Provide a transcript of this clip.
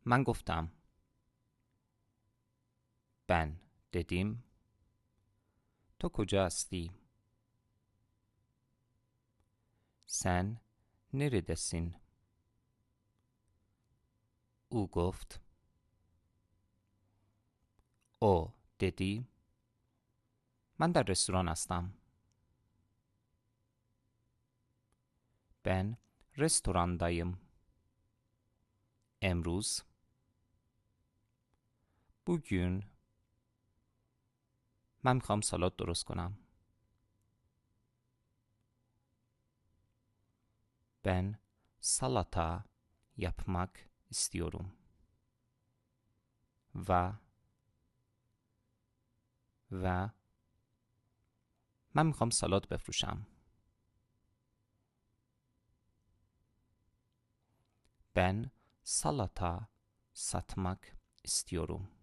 من گفتم. Ben dedim. تو کجا هستی؟ Sen neredesin? او گفت. O dedi. من در رستوران هستم. Ben restorandayım. امروز. Bugün. من میخوام سالاد درست کنم. Ben salata yapmak istiyorum. و من میخوام سالاد بفروشم. Ben salata satmak istiyorum.